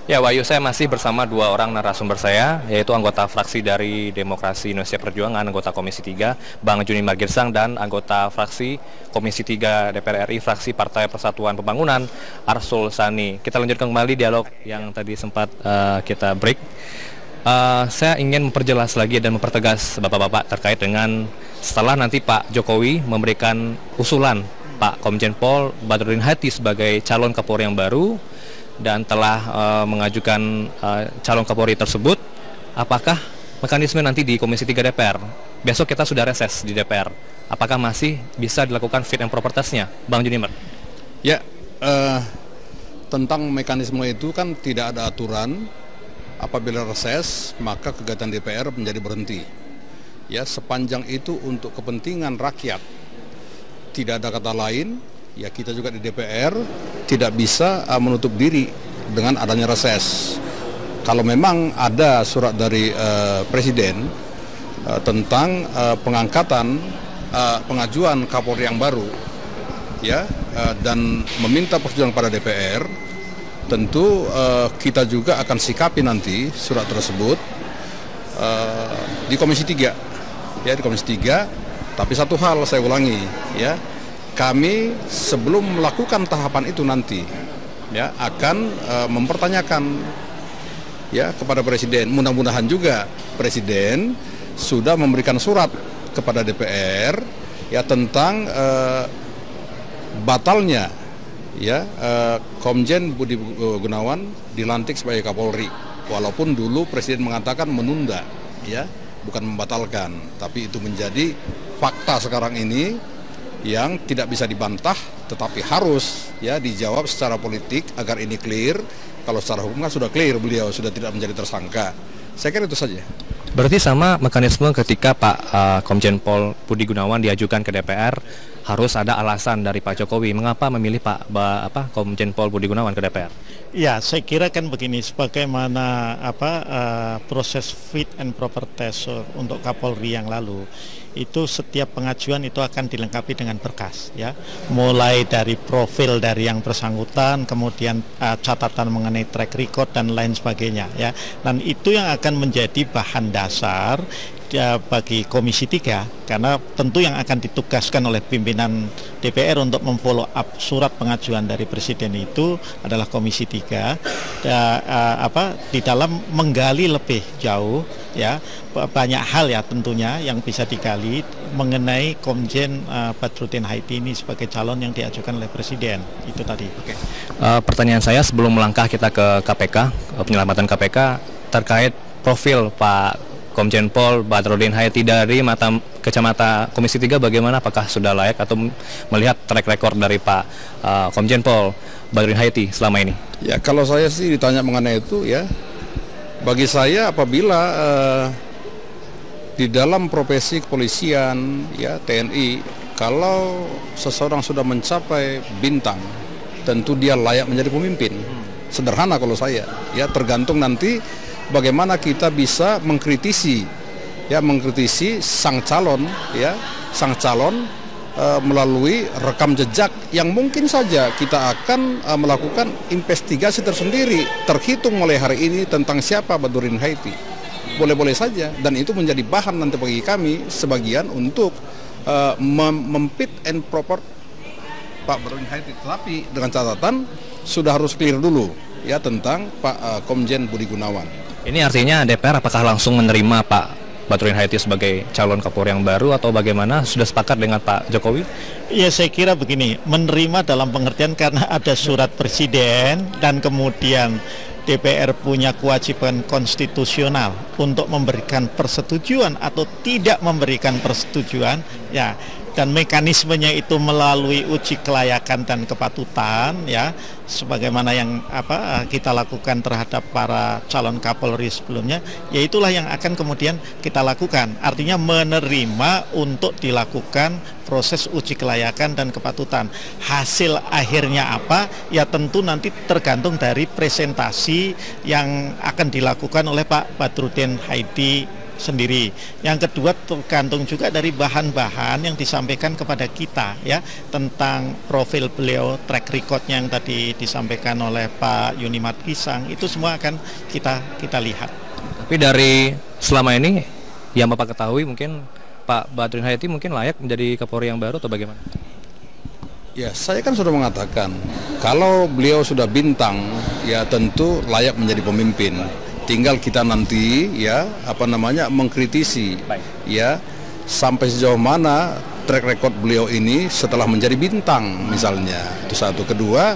Ya, Wahyu, saya masih bersama dua orang narasumber saya, yaitu anggota fraksi dari Demokrasi Indonesia Perjuangan, anggota Komisi 3, Bang Juni Magirsang, dan anggota fraksi Komisi 3 DPR RI, fraksi Partai Persatuan Pembangunan, Arsul Sani. Kita lanjutkan kembali dialog yang tadi sempat kita break. Saya ingin memperjelas lagi dan mempertegas Bapak-Bapak terkait dengan setelah nanti Pak Jokowi memberikan usulan Pak Komjen Pol Badrodin Haiti sebagai calon Kapolri yang baru, dan telah mengajukan calon Kapolri tersebut, apakah mekanisme nanti di Komisi 3 DPR, besok kita sudah reses di DPR, apakah masih bisa dilakukan fit and proper test-nya, Bang Junimer? Ya, tentang mekanisme itu kan tidak ada aturan. Apabila reses, maka kegiatan DPR menjadi berhenti. Ya, sepanjang itu untuk kepentingan rakyat, tidak ada kata lain. Ya, kita juga di DPR tidak bisa menutup diri dengan adanya reses. Kalau memang ada surat dari Presiden tentang pengangkatan pengajuan Kapolri yang baru, ya, dan meminta persetujuan pada DPR, tentu kita juga akan sikapi nanti surat tersebut di Komisi 3, ya, di Komisi 3. Tapi satu hal saya ulangi, ya. Kami sebelum melakukan tahapan itu nanti, ya, akan mempertanyakan, ya, kepada Presiden. Mudah-mudahan juga Presiden sudah memberikan surat kepada DPR, ya, tentang batalnya, ya, Komjen Budi Gunawan dilantik sebagai Kapolri. Walaupun dulu Presiden mengatakan menunda, ya, bukan membatalkan, tapi itu menjadi fakta sekarang ini yang tidak bisa dibantah, tetapi harus, ya, dijawab secara politik agar ini clear. Kalau secara hukum kan sudah clear, beliau sudah tidak menjadi tersangka. Saya kira itu saja. Berarti sama mekanisme ketika Pak Komjen Pol Budi Gunawan diajukan ke DPR, harus ada alasan dari Pak Jokowi mengapa memilih Komjen Pol Budi Gunawan ke DPR. Ya, saya kira kan begini, sebagaimana proses fit and proper test untuk Kapolri yang lalu, itu setiap pengajuan itu akan dilengkapi dengan berkas, ya, mulai dari profil dari yang bersangkutan, kemudian catatan mengenai track record dan lain sebagainya, ya, dan itu yang akan menjadi bahan dasar bagi Komisi 3, karena tentu yang akan ditugaskan oleh pimpinan DPR untuk memfollow up surat pengajuan dari Presiden itu adalah Komisi 3, di dalam menggali lebih jauh, ya, banyak hal, ya, tentunya yang bisa digali mengenai Komjen Badrodin Haiti ini sebagai calon yang diajukan oleh Presiden. Itu tadi. Oke. Pertanyaan saya sebelum melangkah kita ke KPK, penyelamatan KPK, terkait profil Pak Komjen Pol Badrodin Haiti dari kacamata Komisi 3, bagaimana, apakah sudah layak atau melihat track record dari Pak Komjen Pol Badrodin Haiti selama ini? Ya, kalau saya sih ditanya mengenai itu, ya, bagi saya apabila di dalam profesi kepolisian, ya, TNI, kalau seseorang sudah mencapai bintang, tentu dia layak menjadi pemimpin. Sederhana kalau saya, ya, tergantung nanti bagaimana kita bisa mengkritisi, ya, mengkritisi sang calon, ya, sang calon melalui rekam jejak yang mungkin saja kita akan melakukan investigasi tersendiri terhitung mulai hari ini tentang siapa Badrodin Haiti. Boleh-boleh saja, dan itu menjadi bahan nanti bagi kami sebagian untuk mempit and proper Pak Badrodin Haiti. Tapi dengan catatan sudah harus clear dulu, ya, tentang Pak Komjen Budi Gunawan. Ini artinya DPR apakah langsung menerima Pak Badrodin Haiti sebagai calon Kapolri yang baru atau bagaimana? Sudah sepakat dengan Pak Jokowi? Ya, saya kira begini, menerima dalam pengertian karena ada surat Presiden dan kemudian DPR punya kewajiban konstitusional untuk memberikan persetujuan atau tidak memberikan persetujuan, ya, dan mekanismenya itu melalui uji kelayakan dan kepatutan, ya, sebagaimana yang kita lakukan terhadap para calon Kapolri sebelumnya, ya, itulah yang akan kemudian kita lakukan. Artinya menerima untuk dilakukan proses uji kelayakan dan kepatutan. Hasil akhirnya apa? Ya, tentu nanti tergantung dari presentasi yang akan dilakukan oleh Pak Badrodin Haiti sendiri. Yang kedua tergantung juga dari bahan-bahan yang disampaikan kepada kita ya tentang profil beliau, track recordnya yang tadi disampaikan oleh Pak Yuni Margirsang, itu semua akan kita lihat. Tapi dari selama ini yang Bapak ketahui mungkin Pak Badrun Hayati mungkin layak menjadi Kapolri yang baru atau bagaimana? Ya, saya kan sudah mengatakan kalau beliau sudah bintang ya tentu layak menjadi pemimpin. Tinggal kita nanti ya mengkritisi ya sampai sejauh mana track record beliau ini setelah menjadi bintang misalnya. Itu satu. Kedua,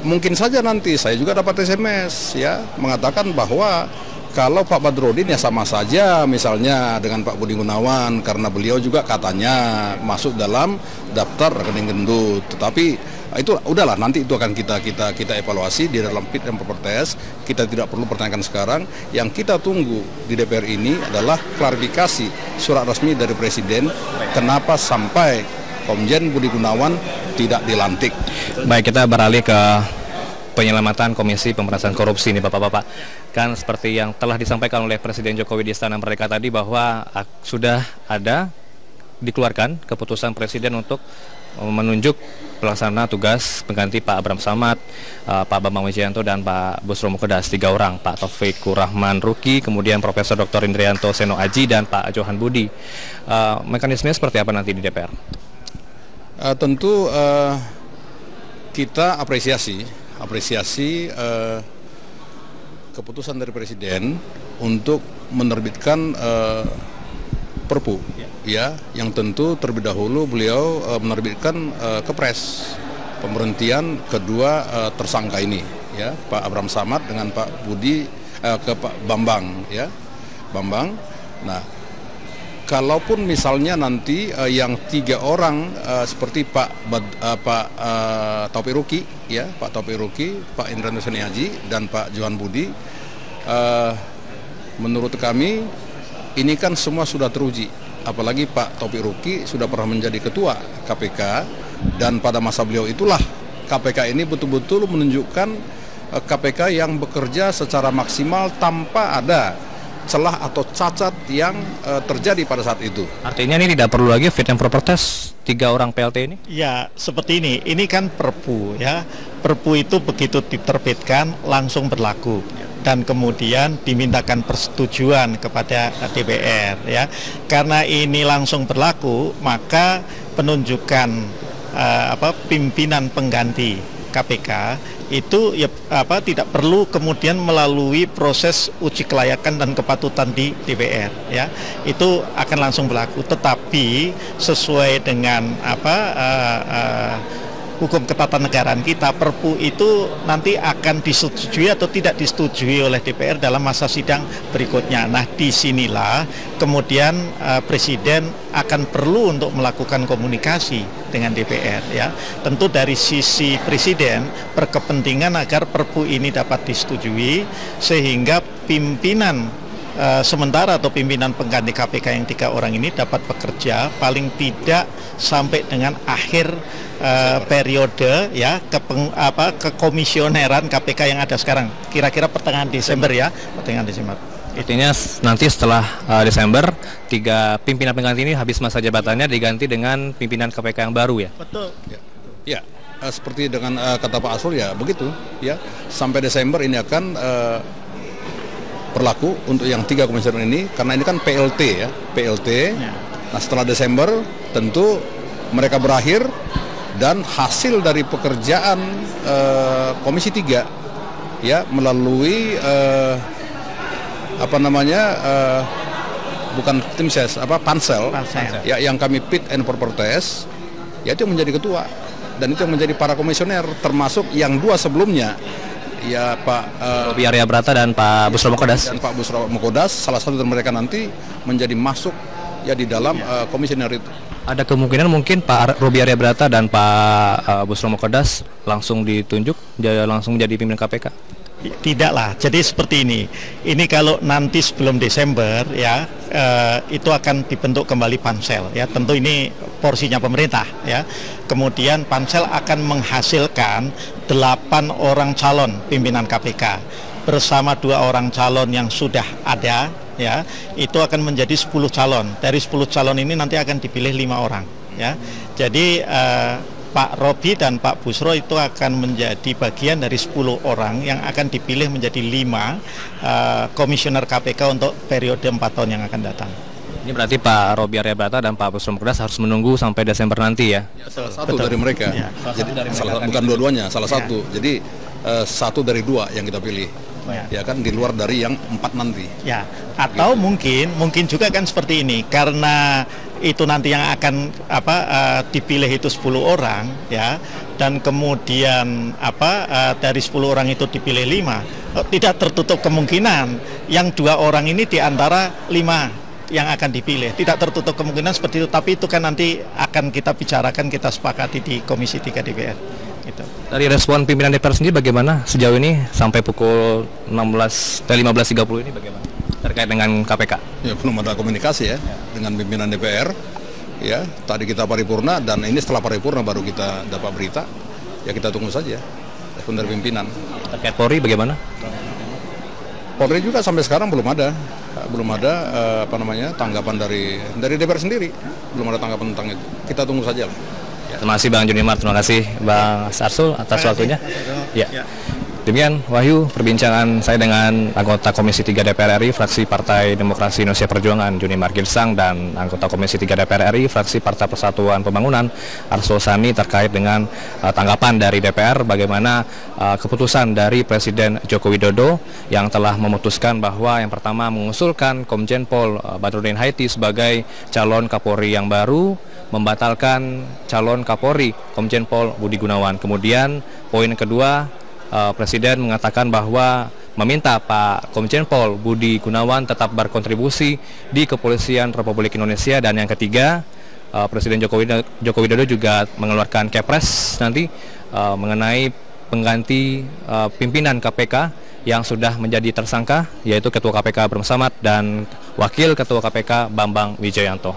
mungkin saja nanti saya juga dapat SMS ya mengatakan bahwa kalau Pak Badrodin ya sama saja misalnya dengan Pak Budi Gunawan karena beliau juga katanya masuk dalam daftar rekening gendut. Tetapi itu udahlah, nanti itu akan kita evaluasi di dalam fit and proper test. Kita tidak perlu pertanyakan sekarang. Yang kita tunggu di DPR ini adalah klarifikasi surat resmi dari Presiden kenapa sampai Komjen Budi Gunawan tidak dilantik. Baik, kita beralih ke penyelamatan Komisi Pemberantasan Korupsi nih Bapak-Bapak. Kan seperti yang telah disampaikan oleh Presiden Jokowi di Istana Merdeka tadi bahwa sudah ada dikeluarkan keputusan Presiden untuk menunjuk pelaksana tugas pengganti Pak Abram Samad, Pak Bambang Wijayanto dan Pak Busro Mukodas, 3 orang, Pak Taufikur Rahman Ruki, kemudian Profesor Dr. Indrianto Seno Aji dan Pak Johan Budi. Mekanismenya seperti apa nanti di DPR? Tentu kita apresiasi keputusan dari Presiden untuk menerbitkan Perpu ya, yang tentu terlebih dahulu beliau menerbitkan Kepres pemberhentian kedua tersangka ini ya, Pak Abram Samad dengan Pak Budi ke Pak Bambang ya, Bambang. Nah, kalaupun misalnya nanti yang 3 orang seperti Pak Taufik Ruki ya, Pak Taufik Ruki, Pak Indrianto Seno Aji dan Pak Johan Budi, menurut kami ini kan semua sudah teruji, apalagi Pak Taufik Ruki sudah pernah menjadi ketua KPK dan pada masa beliau itulah KPK ini betul-betul menunjukkan KPK yang bekerja secara maksimal tanpa ada celah atau cacat yang terjadi pada saat itu. Artinya ini tidak perlu lagi fit and proper test 3 orang PLT ini? Ya, seperti ini kan Perpu ya. Perpu itu begitu diterbitkan langsung berlaku dan kemudian dimintakan persetujuan kepada DPR ya. Karena ini langsung berlaku, maka penunjukan pimpinan pengganti KPK itu ya tidak perlu kemudian melalui proses uji kelayakan dan kepatutan di DPR ya, itu akan langsung berlaku. Tetapi sesuai dengan hukum ketatanegaraan kita, Perpu itu nanti akan disetujui atau tidak disetujui oleh DPR dalam masa sidang berikutnya. Nah, disinilah kemudian Presiden akan perlu untuk melakukan komunikasi dengan DPR ya. Tentu dari sisi Presiden berkepentingan agar Perpu ini dapat disetujui sehingga pimpinan sementara atau pimpinan pengganti KPK yang 3 orang ini dapat bekerja paling tidak sampai dengan akhir periode ya kekomisioneran KPK yang ada sekarang, kira-kira pertengahan Desember ya, pertengahan Desember. Artinya nanti setelah Desember 3 pimpinan pengganti ini habis masa jabatannya diganti dengan pimpinan KPK yang baru ya? Betul. Ya, seperti dengan kata Pak Asrul ya begitu ya, sampai Desember ini akan berlaku untuk yang 3 komisioner ini karena ini kan PLT ya, PLT. Ya. Nah, setelah Desember tentu mereka berakhir dan hasil dari pekerjaan Komisi 3 ya melalui bukan tim ses, pansel ya, yang kami fit and proper test ya, itu menjadi ketua dan itu yang menjadi para komisioner termasuk yang 2 sebelumnya ya, Pak Robi Arya Brata dan Pak Busro Mukodas. Dan Pak Busro Mukodas, salah satu dari mereka nanti menjadi masuk ya di dalam komisioner itu. Ada kemungkinan mungkin Pak Robi Arya Brata dan Pak Busro Mukodas langsung ditunjuk langsung jadi pimpinan KPK? Tidaklah, jadi seperti ini kalau nanti sebelum Desember ya itu akan dibentuk kembali pansel ya, tentu ini porsinya pemerintah ya, kemudian pansel akan menghasilkan 8 orang calon pimpinan KPK bersama 2 orang calon yang sudah ada ya, itu akan menjadi 10 calon. Dari 10 calon ini nanti akan dipilih 5 orang, ya. Jadi Pak Robi dan Pak Busro itu akan menjadi bagian dari 10 orang yang akan dipilih menjadi 5 komisioner KPK untuk periode 4 tahun yang akan datang. Ini berarti Pak Robi Aryabata dan Pak Busro Mukdas harus menunggu sampai Desember nanti ya? Salah satu dari mereka, ya, bukan dua-duanya, salah satu. Jadi 1 dari 2 yang kita pilih. Ya kan, di luar dari yang 4 nanti. Ya, atau gitu. mungkin juga kan seperti ini, karena itu nanti yang akan dipilih itu 10 orang, ya, dan kemudian dari 10 orang itu dipilih 5, tidak tertutup kemungkinan yang 2 orang ini di antara 5 yang akan dipilih, tidak tertutup kemungkinan seperti itu, tapi itu kan nanti akan kita bicarakan, kita sepakati di Komisi 3 DPR. Gitu. Dari respon pimpinan DPR sendiri bagaimana sejauh ini sampai pukul 15.30 ini bagaimana terkait dengan KPK? Ya, belum ada komunikasi ya dengan pimpinan DPR. Ya, tadi kita paripurna dan ini setelah paripurna baru kita dapat berita. Ya, kita tunggu saja respon dari pimpinan. Terkait Polri bagaimana? Polri juga sampai sekarang belum ada tanggapan dari DPR sendiri. Belum ada tanggapan tentang itu. Kita tunggu saja lah. Terima kasih Bang Juni Mart, terima kasih Bang Sarsul atas waktunya. Ya. Demikian Wahyu perbincangan saya dengan anggota Komisi 3 DPR RI fraksi Partai Demokrasi Indonesia Perjuangan Juni Mart Girsang dan anggota Komisi 3 DPR RI fraksi Partai Persatuan Pembangunan Arsul Sani terkait dengan tanggapan dari DPR bagaimana keputusan dari Presiden Joko Widodo yang telah memutuskan bahwa yang pertama mengusulkan Komjen Pol Badrudin Haiti sebagai calon Kapolri yang baru, membatalkan calon Kapolri Komjen Pol Budi Gunawan. Kemudian poin kedua, Presiden mengatakan bahwa meminta Pak Komjen Pol Budi Gunawan tetap berkontribusi di Kepolisian Republik Indonesia, dan yang ketiga, Presiden Joko Widodo juga mengeluarkan Kepres nanti mengenai pengganti pimpinan KPK yang sudah menjadi tersangka, yaitu Ketua KPK Bernard Samad dan Wakil Ketua KPK Bambang Wijoyanto.